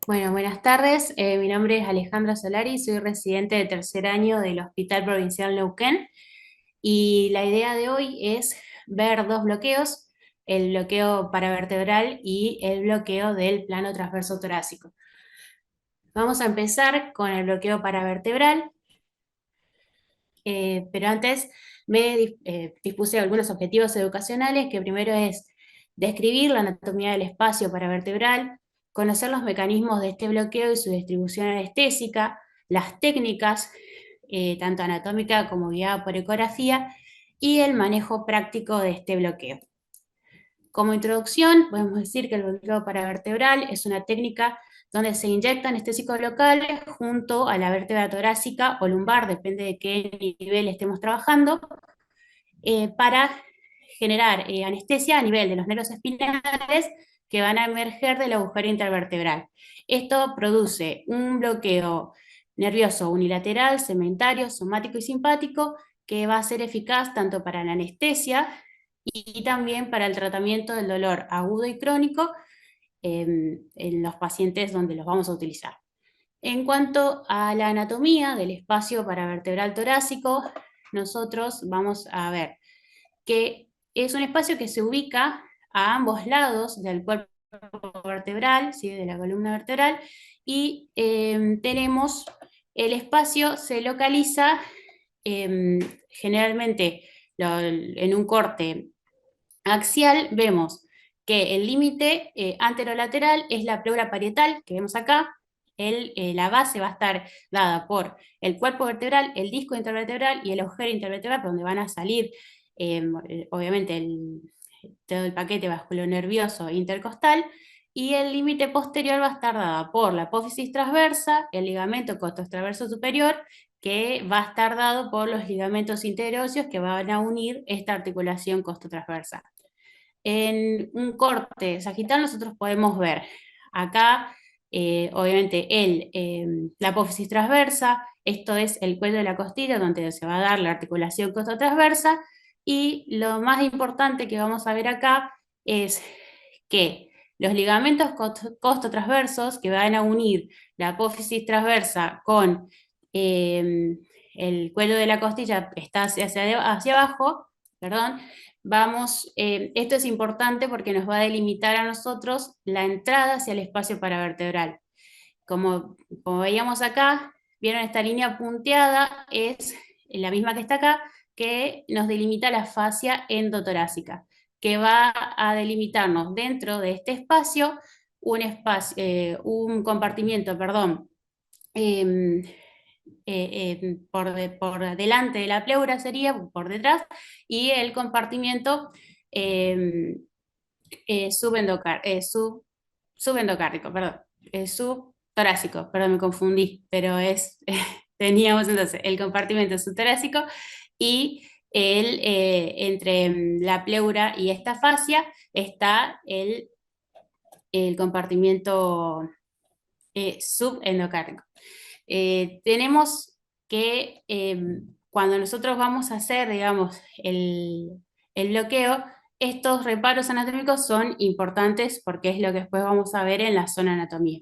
Bueno, buenas tardes. Mi nombre es Alejandra Solari, soy residente de tercer año del Hospital Provincial Neuquén y la idea de hoy es ver dos bloqueos, el bloqueo paravertebral y el bloqueo del plano transverso torácico. Vamos a empezar con el bloqueo paravertebral, pero antes dispuse algunos objetivos educacionales, que primero es describir la anatomía del espacio paravertebral, conocer los mecanismos de este bloqueo y su distribución anestésica, las técnicas, tanto anatómica como guiada por ecografía, y el manejo práctico de este bloqueo. Como introducción, podemos decir que el bloqueo paravertebral es una técnica donde se inyectan anestésicos locales junto a la vértebra torácica o lumbar, depende de qué nivel estemos trabajando, para generar anestesia a nivel de los nervios espinales que van a emerger del agujero intervertebral. Esto produce un bloqueo nervioso unilateral, segmentario, somático y simpático, que va a ser eficaz tanto para la anestesia y también para el tratamiento del dolor agudo y crónico en los pacientes donde los vamos a utilizar. En cuanto a la anatomía del espacio paravertebral torácico, nosotros vamos a ver que es un espacio que se ubica a ambos lados del cuerpo vertebral, ¿sí? De la columna vertebral, y tenemos el espacio se localiza generalmente en un corte axial. Vemos que el límite anterolateral es la pleura parietal que vemos acá. La base va a estar dada por el cuerpo vertebral, el disco intervertebral y el agujero intervertebral, por donde van a salir, obviamente, todo el paquete vasculonervioso intercostal, y el límite posterior va a estar dada por la apófisis transversa, el ligamento costotraverso superior, que va a estar dado por los ligamentos interóseos que van a unir esta articulación costotransversa. En un corte sagital nosotros podemos ver acá, obviamente, la apófisis transversa. Esto es el cuello de la costilla, donde se va a dar la articulación costotransversa, y lo más importante que vamos a ver acá es que los ligamentos costotransversos que van a unir la apófisis transversa con el cuello de la costilla, que está hacia abajo, perdón. Esto es importante porque nos va a delimitar a nosotros la entrada hacia el espacio paravertebral. Como veíamos acá, vieron esta línea punteada, es la misma que está acá, que nos delimita la fascia endotorácica, que va a delimitarnos dentro de este espacio un compartimiento, perdón, eh, por delante de la pleura sería, por detrás, y el compartimiento eh, subendocárdico, perdón, subtorácico, perdón, me confundí, pero teníamos entonces el compartimento subtorácico y entre la pleura y esta fascia está el compartimiento subendocárdico. Tenemos que cuando nosotros vamos a hacer, digamos, el bloqueo, estos reparos anatómicos son importantes porque es lo que después vamos a ver en la zona anatomía.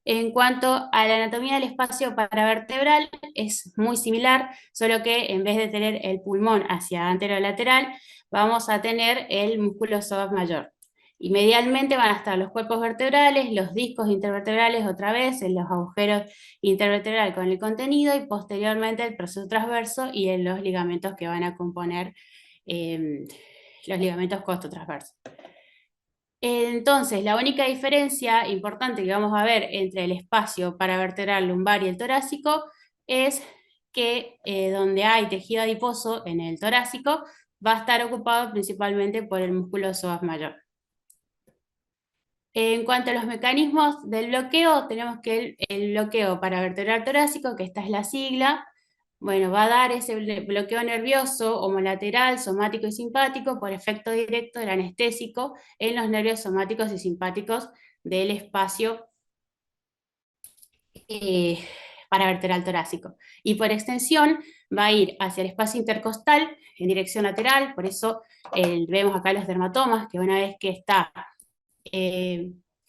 En cuanto a la anatomía del espacio paravertebral, es muy similar, solo que en vez de tener el pulmón hacia anterolateral, vamos a tener el músculo psoas mayor. Y medialmente van a estar los cuerpos vertebrales, los discos intervertebrales otra vez, en los agujeros intervertebrales con el contenido, y posteriormente el proceso transverso y en los ligamentos que van a componer los ligamentos costotransversos. Entonces, la única diferencia importante que vamos a ver entre el espacio paravertebral lumbar y el torácico es que donde hay tejido adiposo en el torácico va a estar ocupado principalmente por el músculo psoas mayor. En cuanto a los mecanismos del bloqueo, tenemos que el bloqueo paravertebral torácico, que esta es la sigla, bueno, va a dar ese bloqueo nervioso homolateral, somático y simpático por efecto directo del anestésico en los nervios somáticos y simpáticos del espacio paravertebral torácico. Y por extensión va a ir hacia el espacio intercostal en dirección lateral, por eso vemos acá los dermatomas, que una vez que está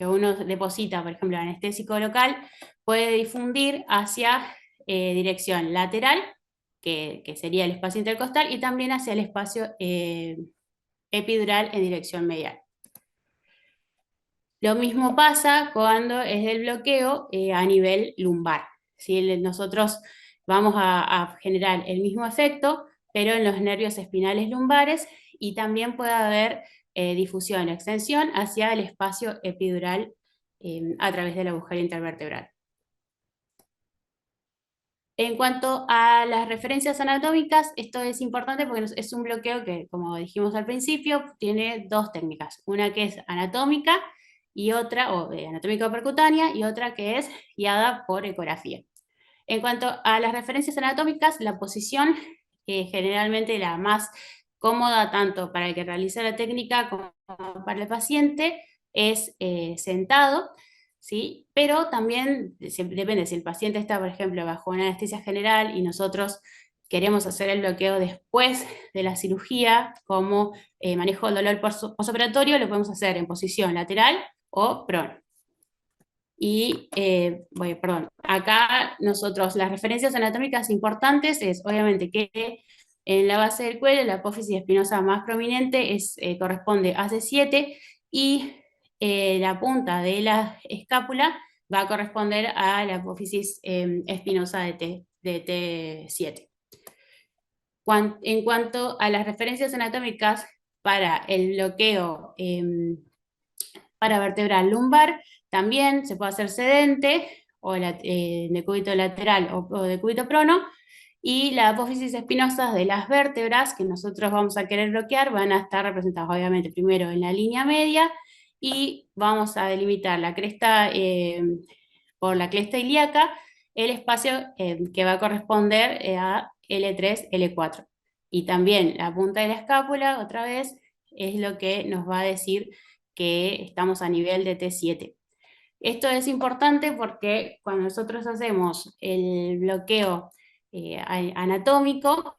que uno deposita, por ejemplo, anestésico local, puede difundir hacia dirección lateral, que sería el espacio intercostal, y también hacia el espacio epidural en dirección medial. Lo mismo pasa cuando es el bloqueo a nivel lumbar. ¿Sí? Nosotros vamos a generar el mismo efecto, pero en los nervios espinales lumbares, y también puede haber difusión o extensión hacia el espacio epidural a través del agujero intervertebral. En cuanto a las referencias anatómicas, esto es importante porque es un bloqueo que, como dijimos al principio, tiene dos técnicas. Una que es anatómica y otra, o anatómica percutánea, y otra que es guiada por ecografía. En cuanto a las referencias anatómicas, la posición generalmente la más cómoda tanto para el que realiza la técnica como para el paciente es sentado, ¿sí? Pero también depende, si el paciente está, por ejemplo, bajo una anestesia general y nosotros queremos hacer el bloqueo después de la cirugía, como manejo del dolor postoperatorio, lo podemos hacer en posición lateral o prono. Y, perdón, acá nosotros las referencias anatómicas importantes es, obviamente, que en la base del cuello la apófisis espinosa más prominente corresponde a C7, y la punta de la escápula va a corresponder a la apófisis espinosa de T7. En cuanto a las referencias anatómicas para el bloqueo para vertebral lumbar, también se puede hacer sedente, o decúbito lateral o decúbito prono, y la apófisis espinosas de las vértebras que nosotros vamos a querer bloquear van a estar representadas obviamente primero en la línea media, y vamos a delimitar la cresta por la cresta ilíaca, el espacio que va a corresponder a L3, L4. Y también la punta de la escápula, otra vez, es lo que nos va a decir que estamos a nivel de T7. Esto es importante porque cuando nosotros hacemos el bloqueo anatómico,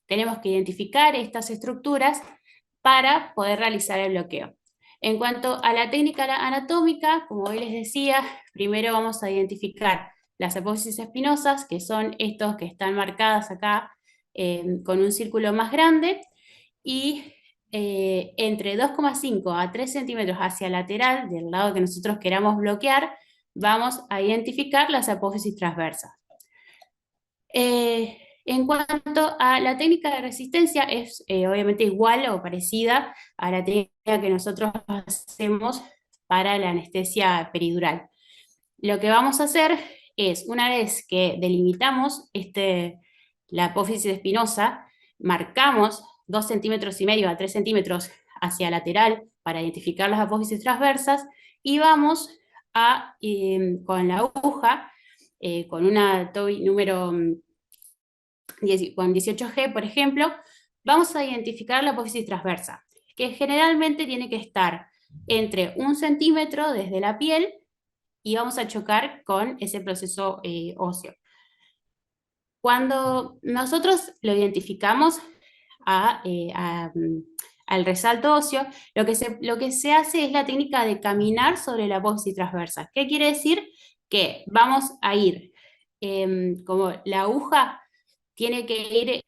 tenemos que identificar estas estructuras para poder realizar el bloqueo. En cuanto a la técnica anatómica, como hoy les decía, primero vamos a identificar las apófisis espinosas, que son estos que están marcadas acá con un círculo más grande, y entre 2,5 a 3 centímetros hacia lateral, del lado que nosotros queramos bloquear, vamos a identificar las apófisis transversas. En cuanto a la técnica de resistencia, es obviamente igual o parecida a la técnica que nosotros hacemos para la anestesia peridural. Lo que vamos a hacer es, una vez que delimitamos la apófisis espinosa, marcamos 2,5 centímetros a 3 centímetros hacia lateral para identificar las apófisis transversas, y vamos a, con la aguja, con una TOBI número con 18G, por ejemplo, vamos a identificar la apófisis transversa, que generalmente tiene que estar entre 1 centímetro desde la piel, y vamos a chocar con ese proceso óseo. Cuando nosotros lo identificamos al resalto óseo, lo que se hace es la técnica de caminar sobre la apófisis transversa. ¿Qué quiere decir? Que vamos a ir, como la aguja tiene que ir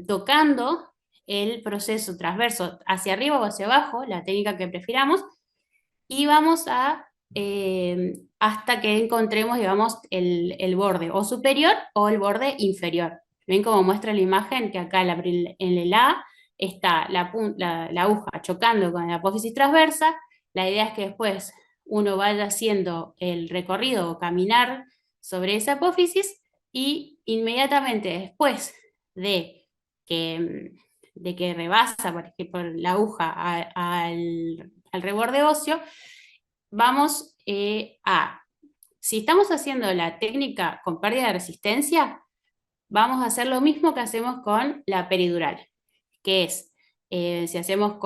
tocando el proceso transverso hacia arriba o hacia abajo, la técnica que prefiramos, y vamos hasta que encontremos, digamos, el borde o superior o el borde inferior. ¿Ven cómo muestra la imagen? Que acá en el A está la aguja chocando con la apófisis transversa. La idea es que después uno vaya haciendo el recorrido o caminar sobre esa apófisis, y inmediatamente después de que rebasa por la aguja al reborde óseo, vamos si estamos haciendo la técnica con pérdida de resistencia, vamos a hacer lo mismo que hacemos con la peridural, que es, si hacemos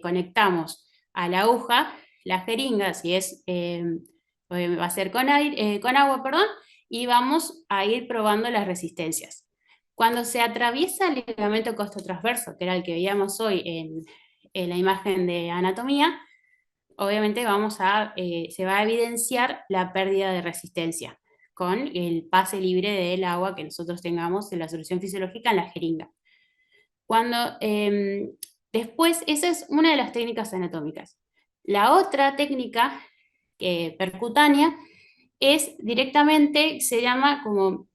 conectamos a la aguja, la jeringa, si es, va a ser con agua, perdón, y vamos a ir probando las resistencias. Cuando se atraviesa el ligamento costotransverso, que era el que veíamos hoy la imagen de anatomía, obviamente se va a evidenciar la pérdida de resistencia con el pase libre del agua que nosotros tengamos en la solución fisiológica en la jeringa. Después, esa es una de las técnicas anatómicas. La otra técnica percutánea es directamente, se llama como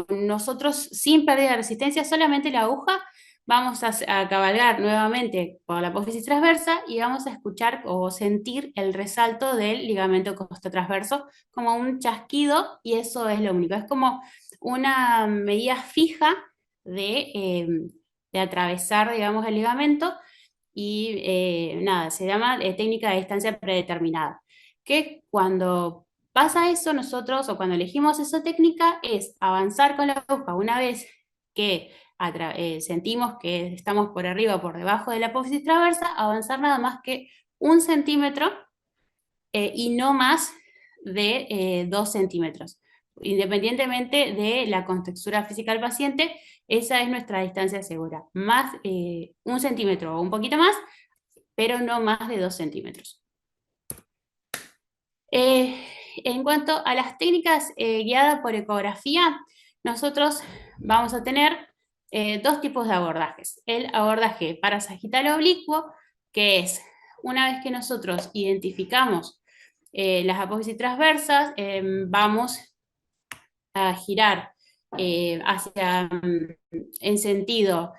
nosotros sin pérdida de resistencia, solamente la aguja, vamos a cabalgar nuevamente por la apófisis transversa y vamos a escuchar o sentir el resalto del ligamento costotransverso como un chasquido, y eso es lo único. Es como una medida fija de atravesar, digamos, el ligamento, y nada, se llama técnica de distancia predeterminada. Que cuando pasa eso, nosotros, o cuando elegimos esa técnica, es avanzar con la aguja una vez que sentimos que estamos por arriba o por debajo de la apófisis transversa, avanzar nada más que 1 centímetro y no más de 2 centímetros. Independientemente de la contextura física del paciente, esa es nuestra distancia segura. Más 1 centímetro o un poquito más, pero no más de 2 centímetros. En cuanto a las técnicas guiadas por ecografía, nosotros vamos a tener dos tipos de abordajes. El abordaje parasagital oblicuo, que es una vez que nosotros identificamos las apófisis transversas, vamos a girar en sentido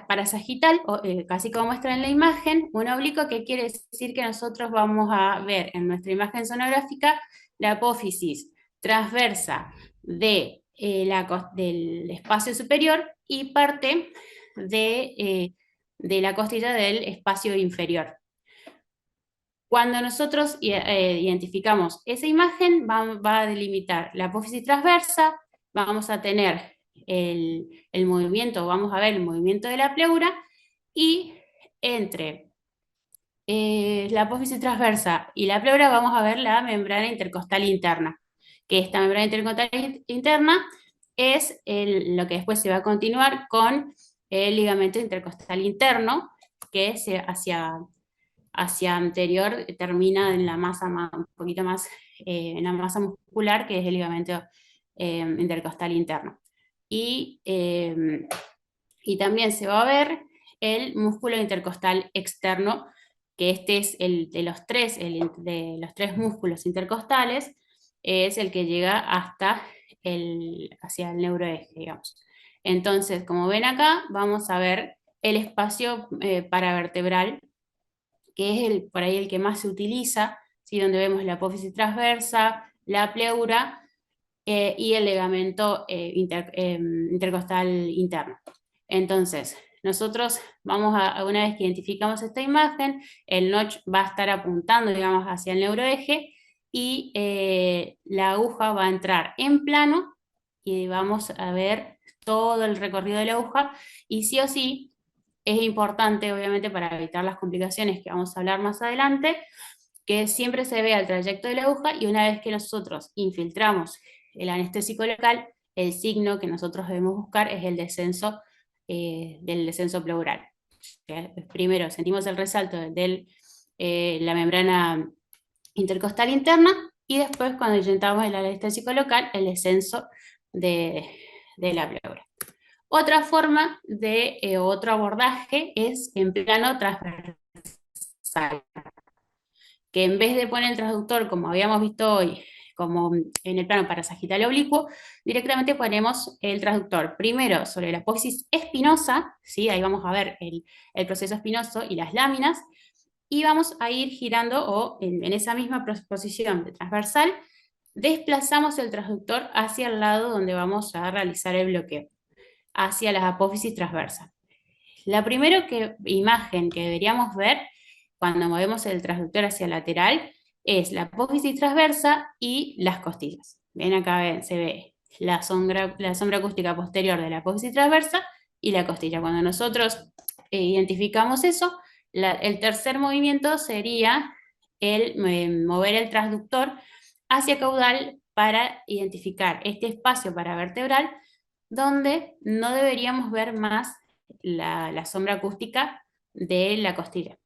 parasagital, casi como muestra en la imagen, un oblicuo, que quiere decir que nosotros vamos a ver en nuestra imagen sonográfica la apófisis transversa del espacio superior y parte de la costilla del espacio inferior. Cuando nosotros identificamos esa imagen, va a delimitar la apófisis transversa, vamos a tener el movimiento, vamos a ver el movimiento de la pleura, y entre la apófisis transversa y la pleura vamos a ver la membrana intercostal interna, que esta membrana intercostal interna es lo que después se va a continuar con el ligamento intercostal interno, que es hacia anterior termina en la masa un poquito más, en la masa muscular, que es el ligamento intercostal interno. Y también se va a ver el músculo intercostal externo, que este es de los tres músculos intercostales, es el que llega hacia el neuroeje, digamos. Entonces, como ven acá, vamos a ver el espacio paravertebral, que es por ahí el que más se utiliza, ¿sí? Donde vemos la apófisis transversa, la pleura y el ligamento intercostal interno. Entonces, nosotros una vez que identificamos esta imagen, el notch va a estar apuntando, digamos, hacia el neuroeje, y la aguja va a entrar en plano y vamos a ver todo el recorrido de la aguja, y sí o sí es importante, obviamente, para evitar las complicaciones que vamos a hablar más adelante, que siempre se vea el trayecto de la aguja, y una vez que nosotros infiltramos el anestésico local, el signo que nosotros debemos buscar es el descenso del descenso pleural. Primero sentimos el resalto de la membrana intercostal interna, y después, cuando intentamos el anestésico local, el descenso de la pleura. Otra forma otro abordaje es en plano transversal, que en vez de poner el transductor, como habíamos visto hoy, como en el plano parasagital oblicuo, directamente ponemos el transductor primero sobre la apófisis espinosa, ¿sí? Ahí vamos a ver el proceso espinoso y las láminas, y vamos a ir girando, o en esa misma posición de transversal, desplazamos el transductor hacia el lado donde vamos a realizar el bloqueo, hacia las apófisis transversas. La primera imagen que deberíamos ver cuando movemos el transductor hacia el lateral es la apófisis transversa y las costillas. Ven acá, se ve la sombra acústica posterior de la apófisis transversa y la costilla. Cuando nosotros identificamos eso, el tercer movimiento sería el mover el transductor hacia caudal para identificar este espacio paravertebral, donde no deberíamos ver más la sombra acústica de la costilla.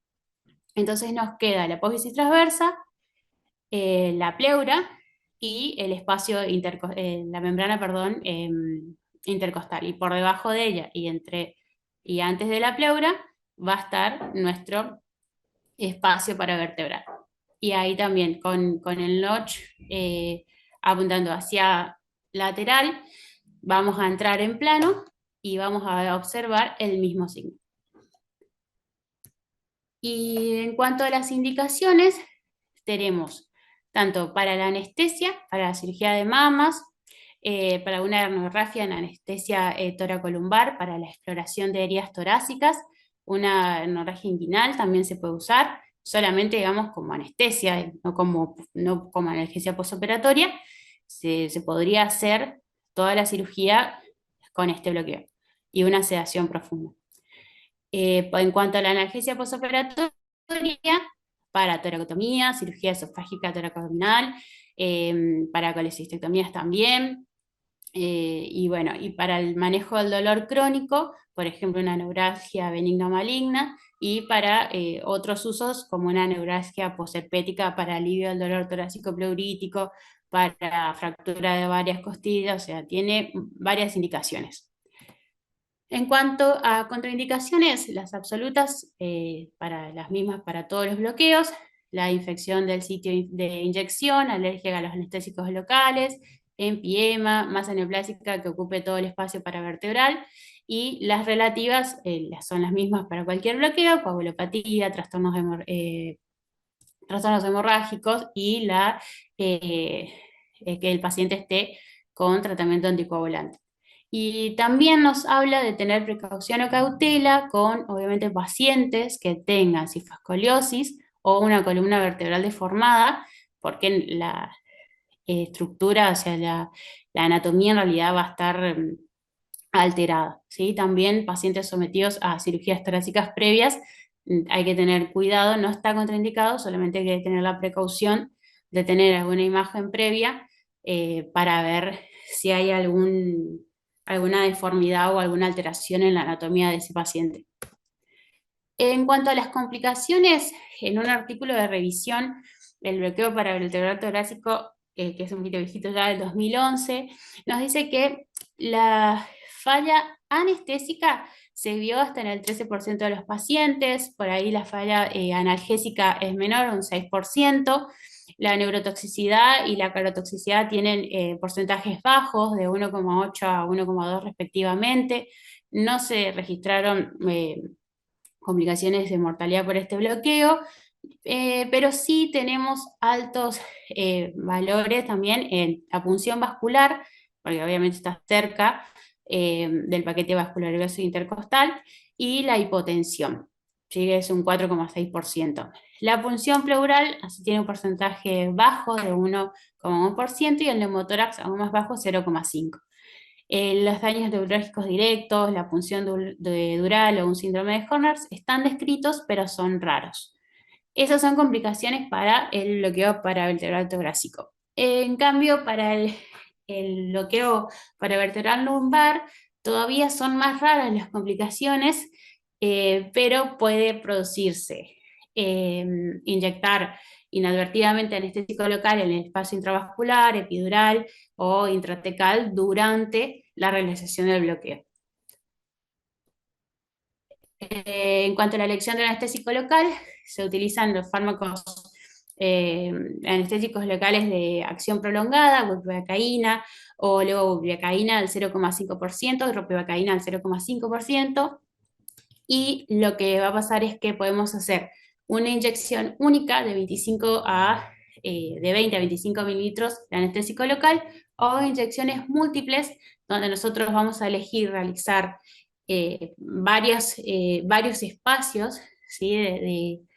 Entonces nos queda la apófisis transversa, la pleura y el espacio, la membrana, perdón, intercostal. Y por debajo de ella y antes de la pleura va a estar nuestro espacio para vertebrar. Y ahí también con el notch apuntando hacia lateral, vamos a entrar en plano y vamos a observar el mismo signo. Y en cuanto a las indicaciones, tenemos tanto para la anestesia, para la cirugía de mamas, para una herniorrafia en anestesia toracolumbar, para la exploración de heridas torácicas, una herniorragia inguinal también se puede usar, solamente digamos como anestesia, no como analgesia postoperatoria, se podría hacer toda la cirugía con este bloqueo y una sedación profunda. En cuanto a la analgesia postoperatoria, para toracotomía, cirugía esofágica toracoabdominal, para colecistectomías también, y bueno, y para el manejo del dolor crónico, por ejemplo, una neuralgia benigna o maligna, y para otros usos como una neuralgia posherpética para alivio del dolor torácico pleurítico, para fractura de varias costillas, o sea, tiene varias indicaciones. En cuanto a contraindicaciones, las absolutas, para las mismas para todos los bloqueos, la infección del sitio de inyección, alergia a los anestésicos locales, empiema, masa neoplásica que ocupe todo el espacio paravertebral, y las relativas son las mismas para cualquier bloqueo, coagulopatía, trastornos hemorrágicos y que el paciente esté con tratamiento anticoagulante. Y también nos habla de tener precaución o cautela con, obviamente, pacientes que tengan cifascoliosis o una columna vertebral deformada, porque la estructura, o sea, la anatomía en realidad va a estar alterada, ¿sí? También pacientes sometidos a cirugías torácicas previas, hay que tener cuidado, no está contraindicado, solamente hay que tener la precaución de tener alguna imagen previa para ver si hay alguna deformidad o alguna alteración en la anatomía de ese paciente. En cuanto a las complicaciones, en un artículo de revisión, el bloqueo paravertebral torácico, que es un poquito viejito ya del 2011, nos dice que la falla anestésica se vio hasta en el 13% de los pacientes, por ahí la falla analgésica es menor, un 6%, la neurotoxicidad y la cardiotoxicidad tienen porcentajes bajos, de 1,8 a 1,2 respectivamente, no se registraron complicaciones de mortalidad por este bloqueo, pero sí tenemos altos valores también en la punción vascular, porque obviamente está cerca del paquete vascular grueso intercostal, y la hipotensión, ¿sí? Es un 4,6%. La punción pleural así tiene un porcentaje bajo de 1,1% y el neumotórax aún más bajo, 0,5%. Los daños neurológicos directos, la punción dural o un síndrome de Horner están descritos, pero son raros. Esas son complicaciones para el bloqueo paravertebral torácico. En cambio, para el bloqueo paravertebral lumbar, todavía son más raras las complicaciones, pero puede producirse inyectar inadvertidamente anestésico local en el espacio intravascular, epidural o intratecal durante la realización del bloqueo. En cuanto a la elección del anestésico local, se utilizan los fármacos anestésicos locales de acción prolongada, bupivacaína o levobupivacaína al 0,5%, ropivacaína al 0,5%, y lo que va a pasar es que podemos hacer una inyección única de 20 a 25 mililitros de anestésico local, o inyecciones múltiples donde nosotros vamos a elegir realizar varios espacios, ¿sí?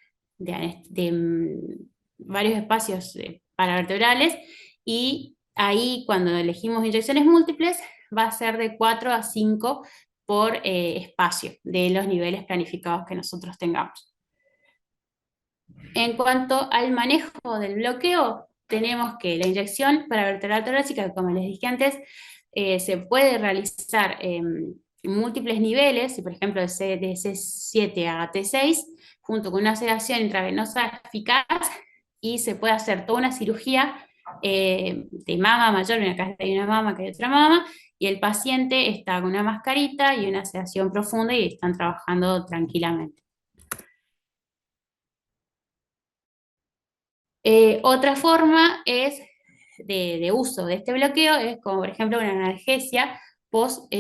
Varios espacios paravertebrales, y ahí cuando elegimos inyecciones múltiples va a ser de 4 a 5 por espacio de los niveles planificados que nosotros tengamos. En cuanto al manejo del bloqueo, tenemos que la inyección paravertebral torácica, como les dije antes, se puede realizar múltiples niveles, por ejemplo de C7 a T6, junto con una sedación intravenosa eficaz, y se puede hacer toda una cirugía de mama mayor, acá hay una mama, que hay otra mama, y el paciente está con una mascarita y una sedación profunda y están trabajando tranquilamente. Otra forma es de uso de este bloqueo es como por ejemplo una analgesia post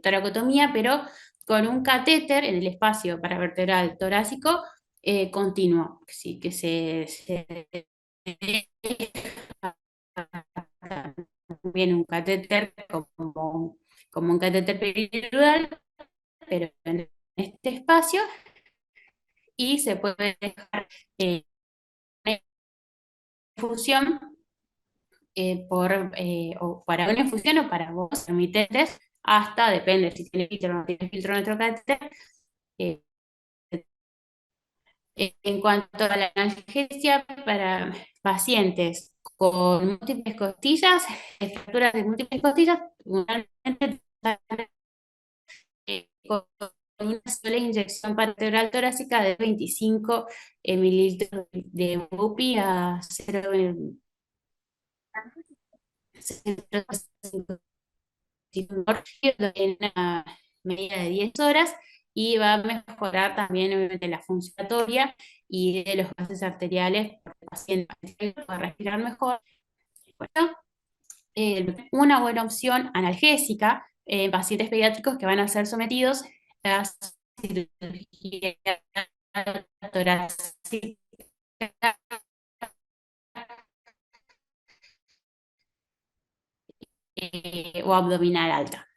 toracotomía, pero con un catéter en el espacio paravertebral torácico continuo, sí, que se también un catéter como un catéter peridural, pero en este espacio, y se puede dejar una infusión o para una infusión o para vos intermitentes, hasta, depende si tiene filtro o no tiene filtro nuestro catéter. eh, en cuanto a la analgesia para pacientes con múltiples costillas, fracturas de múltiples costillas, normalmente con una sola inyección parenteral torácica de 25 mililitros de UPI a 0,5 en una medida de 10 horas, y va a mejorar también obviamente la funcionatoria y de los gases arteriales para el paciente para respirar mejor. Bueno, una buena opción analgésica en pacientes pediátricos que van a ser sometidos a cirugía torácica o abdominal alta.